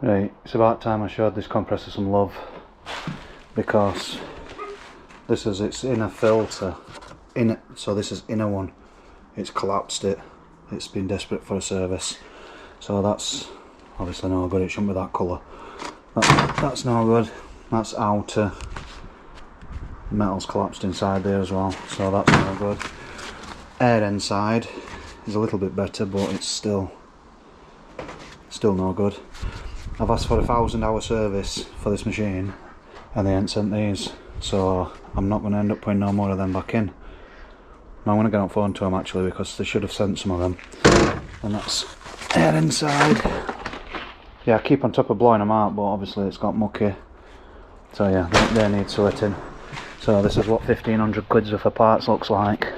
Right, it's about time I showed this compressor some love, because this is its inner filter. So this is inner one. It's collapsed it. It's been desperate for a service. So that's obviously no good. It shouldn't be that colour. That's no good. That's outer. The metal's collapsed inside there as well. So that's no good. Air end side is a little bit better, but it's still no good. I've asked for a 1,000-hour service for this machine and they ain't sent these, so I'm not going to end up putting no more of them back in. I'm going to get on phone to them actually, because they should have sent some of them. And that's air inside. Yeah, I keep on top of blowing them out, but obviously it's got mucky, so yeah, they need sorting. So this is what 1,500 quid's worth of parts looks like.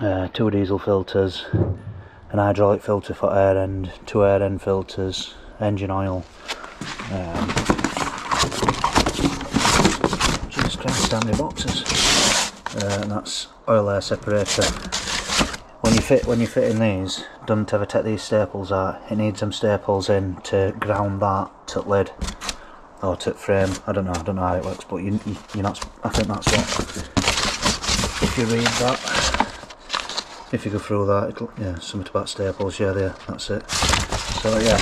2 diesel filters, an hydraulic filter for air end, 2 air end filters, engine oil, just trying to stand the boxes, and that's oil air separator. When you fit in these, don't ever take these staples out. It needs them staples in to ground that to lid or to frame. I don't know how it works, but you're not. I think that's what. If you read that, if you go through that, yeah, something about staples. Yeah, there, that's it. So yeah,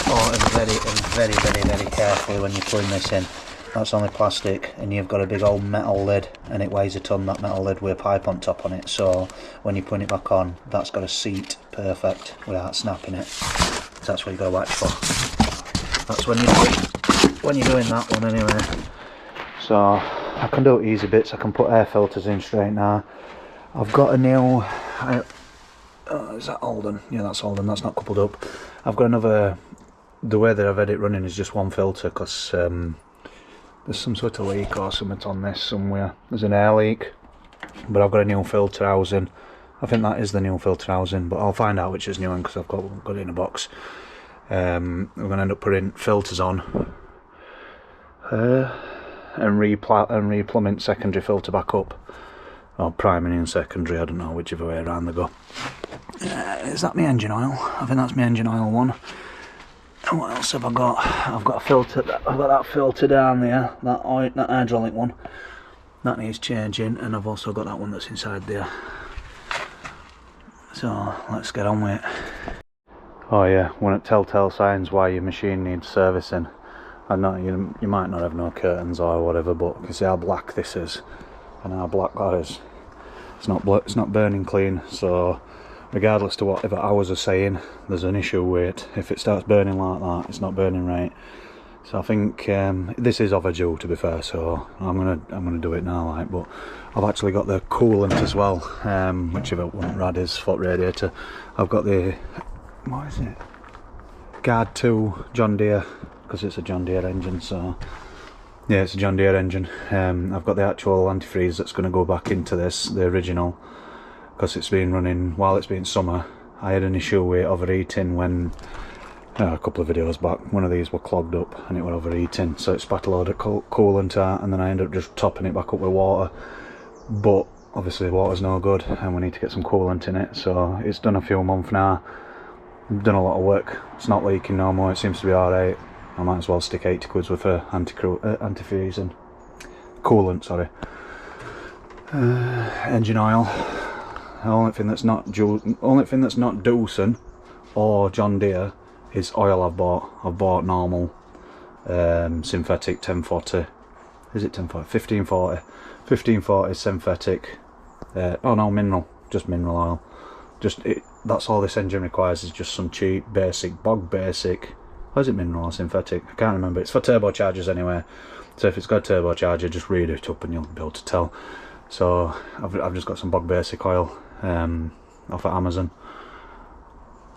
and very carefully when you're putting this in. That's only plastic, and you've got a big old metal lid, and it weighs a ton, that metal lid with a pipe on top on it. So when you put it back on, that's got to seat perfect without snapping it. So that's what you got to watch for. That's when you're doing that one anyway. So I can do easy bits. I can put air filters in straight now. I've got a new. Is that Holden? Yeah, that's Holden. That's not coupled up. I've got another. The way that I've had it running is just one filter, because there's some sort of leak or something on this somewhere. There's an air leak, but I've got a new filter housing. I think that is the new filter housing, but I'll find out which is new one because I've got it in a box. I'm going to end up putting filters on and replumbing secondary filter back up, or priming in secondary. I don't know whichever way around they go. Is that my engine oil? I think that's my engine oil one. And what else have I got? I've got a filter. I've got that filter down there. That hydraulic one. That needs changing, and I've also got that one that's inside there. So let's get on with it. Oh yeah, one of the telltale signs why your machine needs servicing. I know you might not have no curtains or whatever, but you can see how black this is and how black that is. It's not burning clean. So regardless to whatever hours are saying, there's an issue with it. If it starts burning like that, it's not burning right. So I think this is overdue, to be fair. So I'm gonna do it now, like. But I've actually got the coolant as well, whichever one rad is for radiator. I've got the, what is it? Guard 2 John Deere, because it's a John Deere engine. So yeah, it's a John Deere engine. I've got the actual antifreeze that's going to go back into this, the original. Because it's been running while it's been summer. I had an issue with overheating when a couple of videos back, one of these were clogged up and it were overheating, so it spat a load of coolant out, and then I ended up just topping it back up with water. But obviously water's no good and we need to get some coolant in it, so it's done a few months now. I've done a lot of work. It's not leaking no more. It seems to be alright. I might as well stick 80 quid with a antifreeze coolant, sorry. Engine oil. The only thing that's not Doosan or John Deere is oil I've bought. I've bought normal synthetic 1040. Is it 1040? 1540. 1540 synthetic. Oh no, mineral. Just mineral oil. That's all this engine requires, is just some cheap, basic, bog basic. Or is it mineral or synthetic? I can't remember. It's for turbochargers anyway. So if it's got a turbocharger, just read it up and you'll be able to tell. So I've just got some bog basic oil off at Amazon.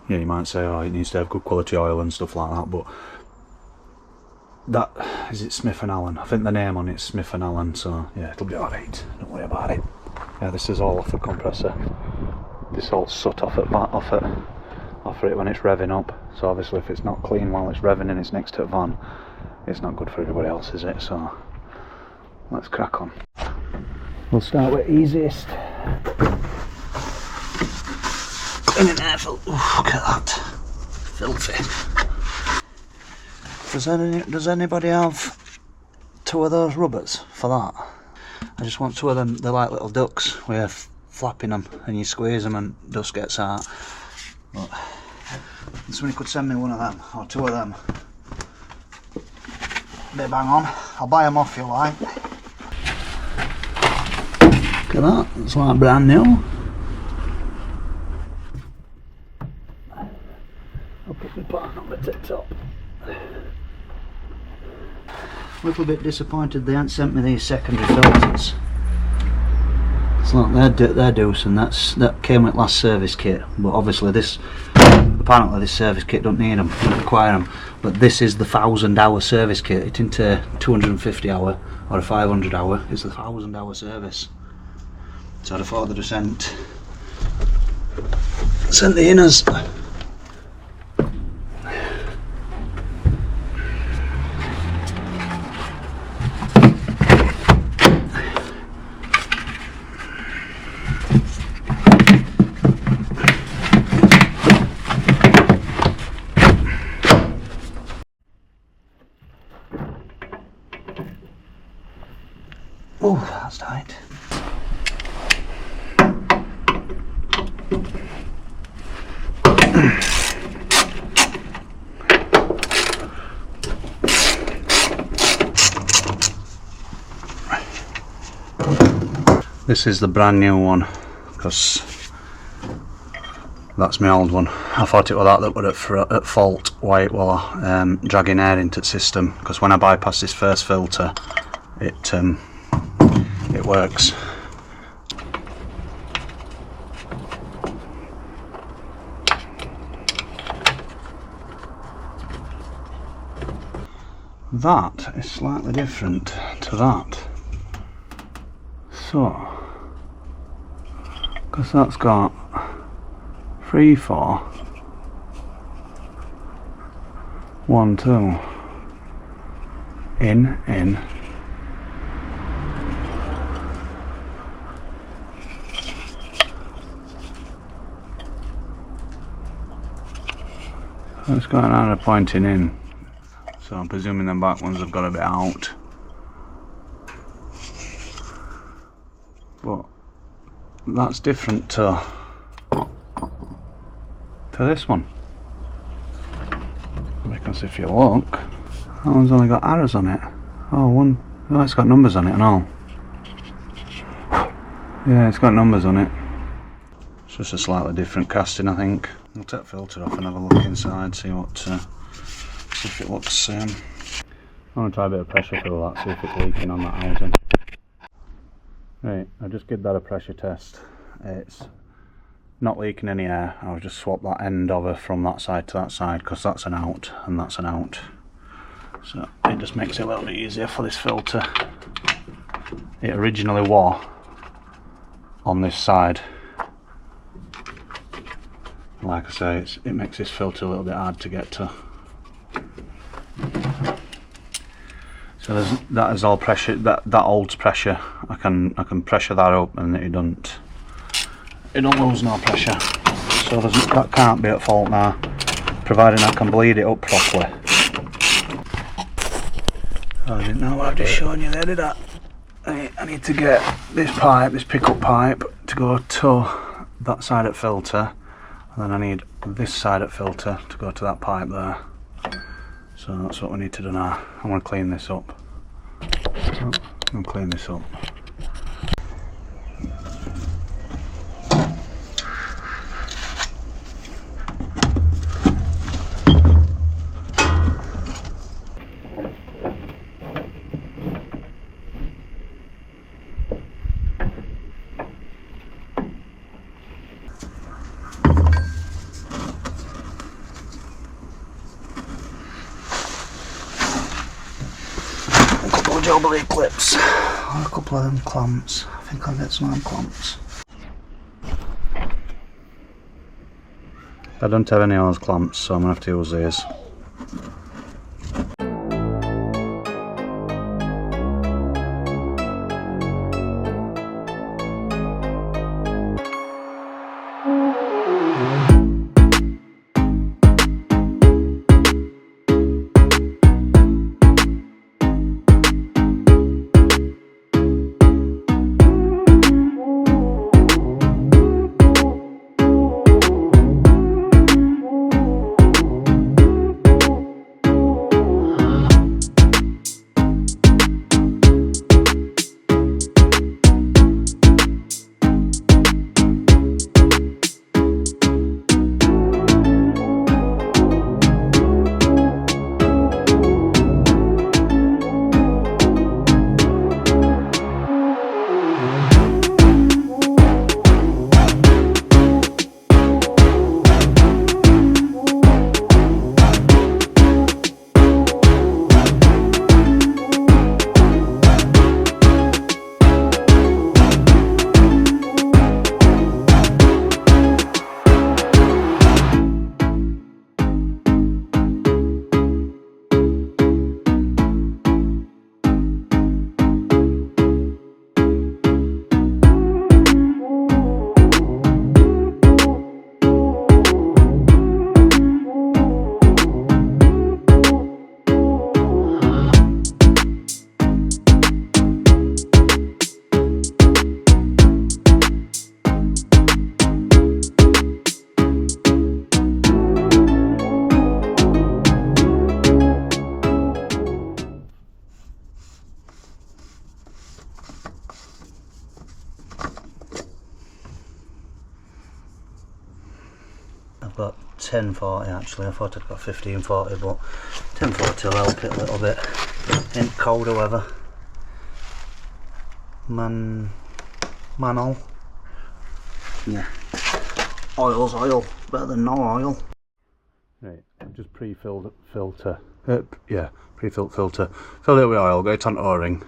Yeah, you might say, oh, it needs to have good quality oil and stuff like that, but that is it. Smith & Allen. I think the name on it's Smith & Allen. So yeah, it'll be alright. Don't worry about it. Yeah, this is all off the compressor. This all soot off it when it's revving up. So obviously, if it's not clean while it's revving and it's next to a van, it's not good for everybody else, is it? So let's crack on. We'll start with easiest. In an air filter. Look at that. Filthy. Does anybody have 2 of those rubbers for that? I just want 2 of them. They're like little ducks where you're flapping them and you squeeze them and dust gets out. But somebody could send me 1 of them or 2 of them. Bit bang on. I'll buy them off you like. Look at that. It's like brand new. I'll put my pan up at the top. A little bit disappointed they haven't sent me these secondary filters. It's like they're Doosan, that came with last service kit, but obviously apparently this service kit don't need them, don't require them, but this is the 1000-hour service kit. It isn't a 250 hour or a 500 hour, it's the 1000-hour service. So I thought they'd have sent the inners. Oh, that's tight. This is the brand new one, because that's my old one. I thought it was that were at fault while it was dragging air into the system, because when I bypass this first filter, it works. That is slightly different to that. So, because that's got 3, 4, 1, 2, in. It's got another pointing in, so I'm presuming the back ones have got a bit out. But that's different to this one, because if you look, that one's only got arrows on it. Oh, it's got numbers on it and all. Yeah, it's got numbers on it. It's just a slightly different casting, I think. I'll take the filter off and have a look inside, see if it looks. I'm going to try a bit of pressure fill that, see if it's leaking on that housing. Right, I just give that a pressure test. It's not leaking any air. I'll just swap that end over from that side to that side, because that's an out and that's an out. So it just makes it a little bit easier for this filter. It originally was on this side. Like I say, it makes this filter a little bit hard to get to. So that is all pressure. That holds pressure. I can pressure that up, and it don't lose no pressure. So that can't be at fault now, providing I can bleed it up properly. I didn't know what I've just shown you there, did I? I need to get this pickup pipe, to go to that side of filter. And then I need this side of filter to go to that pipe there. So that's what we need to do now. I'm going to clean this up. Jubilee clips, or a couple of them clamps. I think I'll get some of them clamps. I don't have any of those clamps, so I'm going to have to use these. 1040 actually. I thought I'd got 1540, but 1040 will help it a little bit. Ain't cold however. Manol. Yeah. Oil's oil. Better than no oil. Right, I've just pre-filled filter. Pre-filled filter. Filled it with oil, got it on O-ring,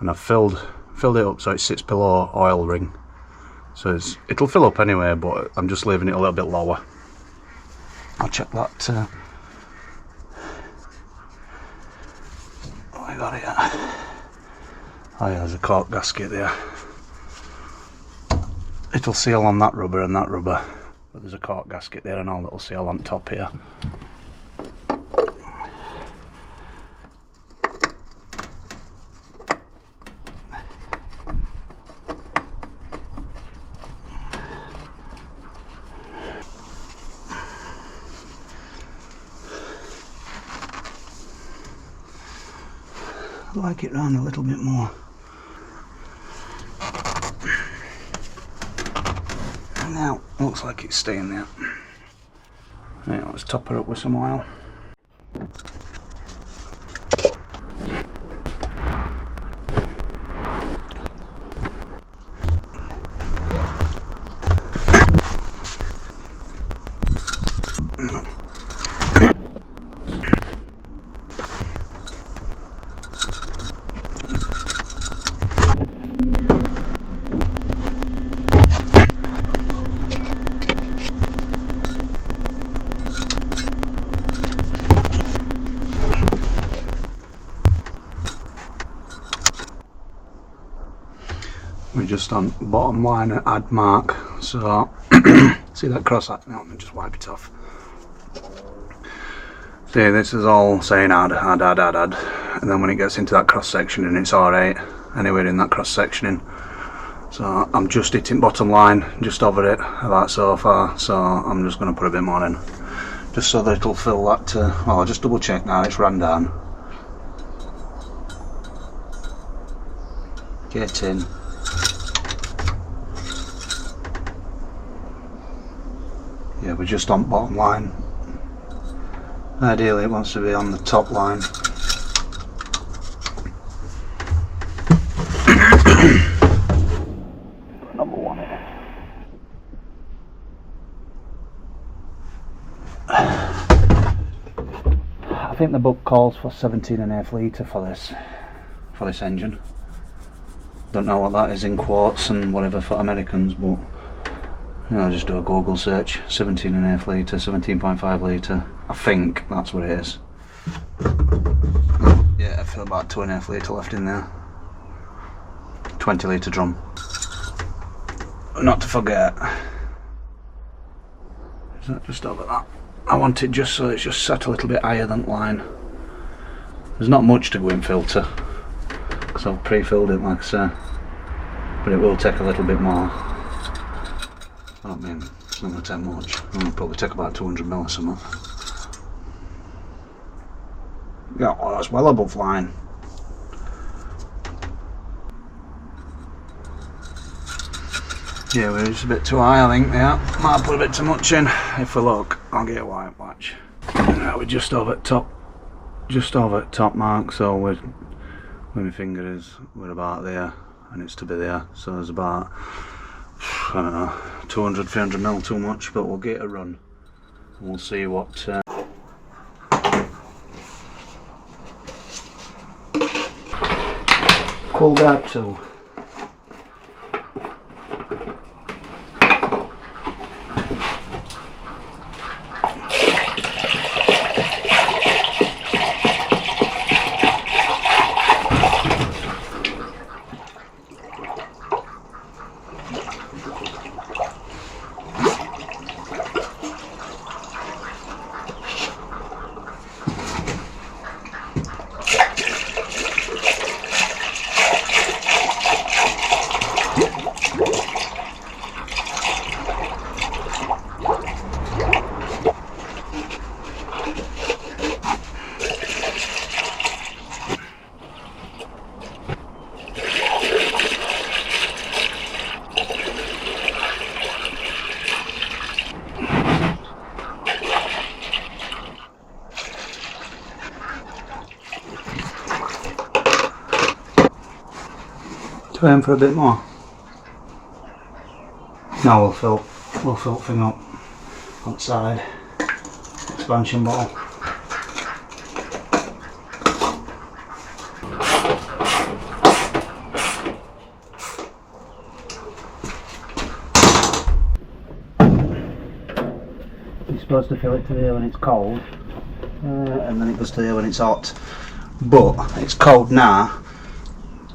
and I've filled it up so it sits below oil ring. So it'll fill up anyway, but I'm just leaving it a little bit lower. I'll check that. Oh, I got it. Oh yeah, there's a cork gasket there. It'll seal on that rubber and that rubber, but there's a cork gasket there and all that'll seal on top here. I'd like it round a little bit more. Now, looks like it's staying there. Right, let's top her up with some oil. We're just on bottom line at add mark, so see that cross? No, let me just wipe it off. See, this is all saying add, and then when it gets into that cross section and it's alright, anywhere in that cross sectioning. So I'm just hitting bottom line, just over it, about so far, so I'm just going to put a bit more in, just so that it'll fill that, well, I'll just double check now, it's ran down. Get in. Yeah, we're just on bottom line. Ideally it wants to be on the top line. Number one in. I think the book calls for 17.5 litre for this engine. Don't know what that is in quarts and whatever for Americans, but you know, just do a Google search, 17.5 litre, 17.5 litre, I think that's what it is. Yeah, I feel about 2.5 litre left in there. 20 litre drum. Not to forget, is that just over that? I want it just so it's just set a little bit higher than line. There's not much to go in filter, because I've pre-filled it like I say, but it will take a little bit more. I mean, it's not going to take much. It'll probably take about 200 mil or something. Yeah, oh, that's well above line. Yeah, we're just a bit too high, I think. Yeah, might have put a bit too much in. If we look, I'll get a white watch. Right, we're just over at top mark. So where my finger is, we're about there, and it's to be there. So there's about, I don't know, 200, 300 mil too much, but we'll get a run and we'll see what cool guard 2. spraying for a bit more. Now we'll fill thing up outside. Expansion bottle. You're supposed to fill it to there when it's cold, and then it goes to there when it's hot. But it's cold now.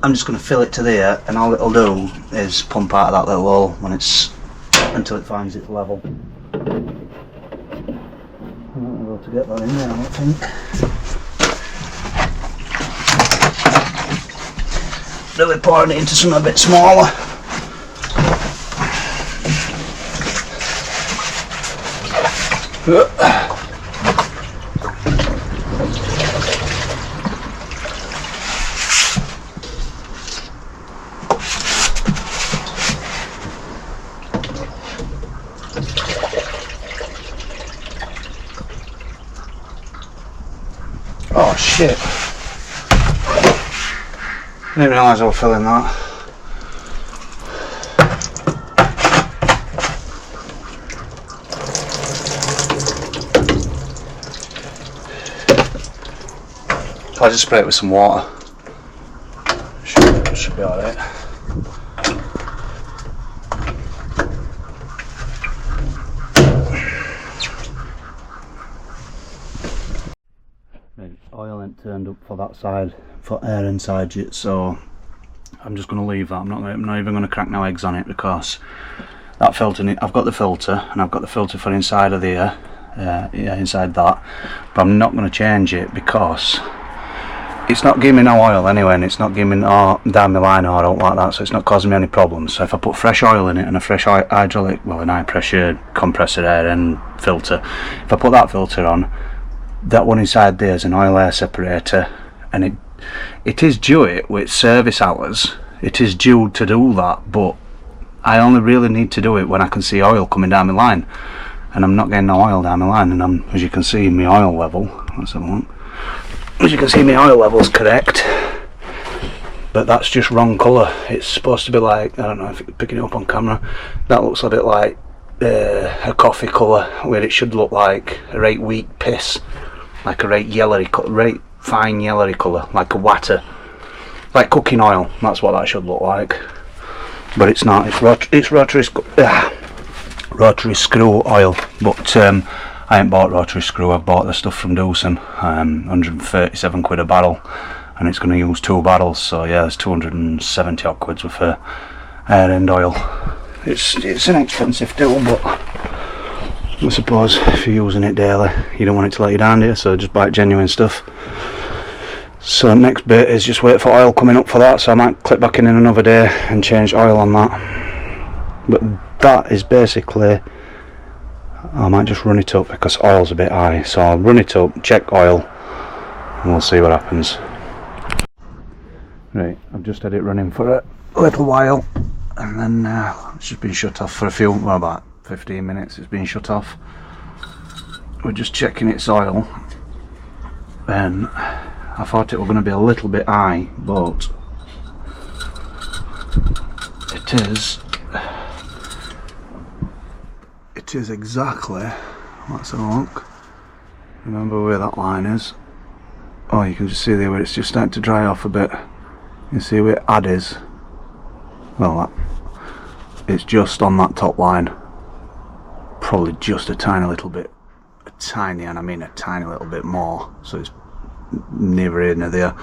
I'm just going to fill it to there, and all it'll do is pump out of that little hole when it's until it finds its level. I won't be able to get that in there, I don't think. Really pouring it into something a bit smaller. Oh shit. I didn't realise I was filling that. I'll just spray it with some water. Should be alright. Oil ain't turned up for that side, for air inside yet, so I'm just going to leave that. I'm not even going to crack no eggs on it, because that filter, I've got the filter, and I've got the filter for inside of the air, inside that, but I'm not going to change it because it's not giving me no oil anyway, and it's not giving me down the line or out like that, so it's not causing me any problems. So if I put fresh oil in it and a fresh hydraulic, well, an high pressure compressor air and filter, if I put that filter on, that one inside there is an oil air separator, and it is due it with service hours. It is due to do that, but I only really need to do it when I can see oil coming down my line, and I'm not getting no oil down my line. And as you can see, my oil level, let's have a look. As you can see, my oil level's correct, but that's just wrong colour. It's supposed to be like, I don't know if you're picking it up on camera, that looks a bit like a coffee colour, where it should look like a right weak piss, like a right fine yellowy colour, like a water, like cooking oil. That's what that should look like, but it's not. It's rotary screw oil, but I ain't bought rotary screw. I've bought the stuff from Doosan, 137 quid a barrel, and it's going to use 2 barrels, so yeah, there's 270 odd quid worth of air end oil. It's an expensive tool, but I suppose if you're using it daily, you don't want it to let you down, do you? So just buy genuine stuff. So next bit is just wait for oil coming up for that, so I might click back in another day and change oil on that. But that is basically, I might just run it up because oil's a bit high, so I'll run it up, check oil, and we'll see what happens. Right, I've just had it running for a little while, and then it's just been shut off for about 15 minutes. It's been shut off. We're just checking its oil, and I thought it was going to be a little bit high, but it is exactly, let's have a look, remember where that line is. Oh, you can just see there where it's just starting to dry off a bit. You see where add is? Well, it's just on that top line, probably just a tiny little bit, and I mean a tiny little bit more, so it's neither here nor there,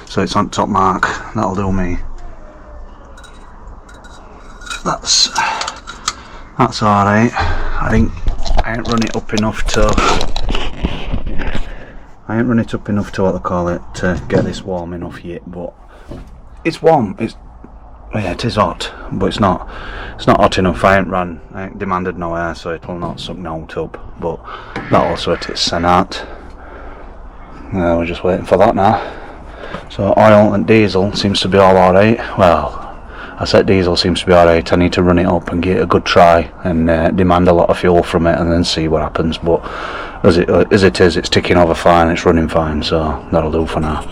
so it's on top mark. That'll do me. That's alright. I think I ain't run it up enough to what they call it, to get this warm enough yet, but it's warm. Yeah, it is hot, but it's not hot enough. I ain't demanded no air, so it will not suck no up, but that'll sort its send out. We're just waiting for that now. So oil and diesel seems to be all alright. Well, I said diesel seems to be alright. I need to run it up and give it a good try and demand a lot of fuel from it and then see what happens, but as it is, it's ticking over fine, it's running fine, so that'll do for now.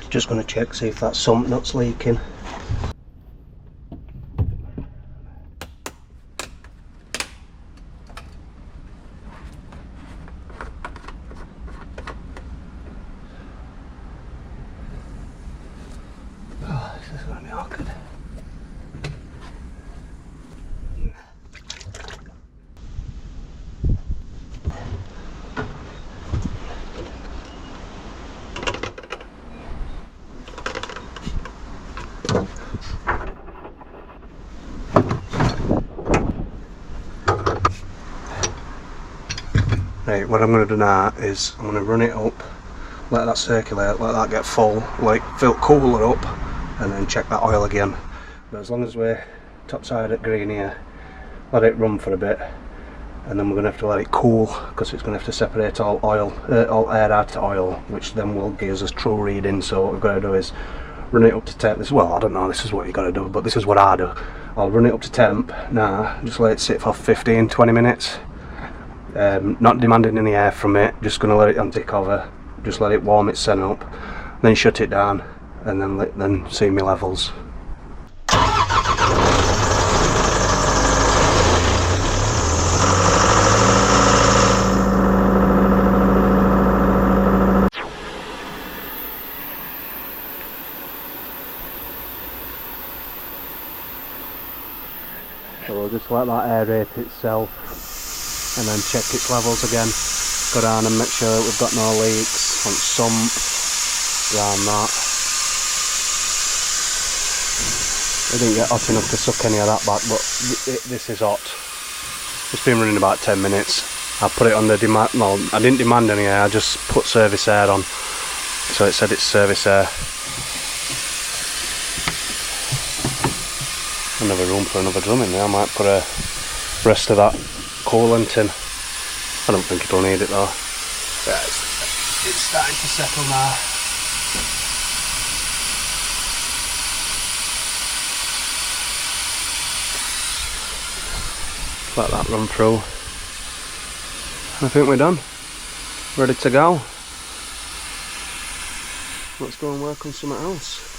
Just going to check, see if that sump nut's leaking. Oh, this is going to be awkward. Right, what I'm going to do now is I'm going to run it up, let that circulate, let that get full, like cool it up, and then check that oil again. But as long as we're topside at green here, let it run for a bit, and then we're going to have to let it cool because it's going to have to separate all air out of oil, which then will give us a true reading. So what we've got to do is run it up to temp. Well, I don't know, this is what you got to do, but this is what I do. I'll run it up to temp now, just let it sit for 15-20 minutes. Not demanding any air from it, just going to let it empty cover, just let it warm itself up, then shut it down, and then see my levels. So we'll just let that aerate itself, and then check its levels again, go down and make sure that we've got no leaks on sump, around that. I didn't get hot enough to suck any of that back, but this is hot. It's been running about 10 minutes. I put it on the demand, well, I didn't demand any air, I just put service air on, so it said it's service air. Another room for another drum in there. I might put a rest of that coolant in. I don't think it'll need it though. Yeah, it's starting to settle now. Let that run through. I think we're done. Ready to go. Let's go and work on something else.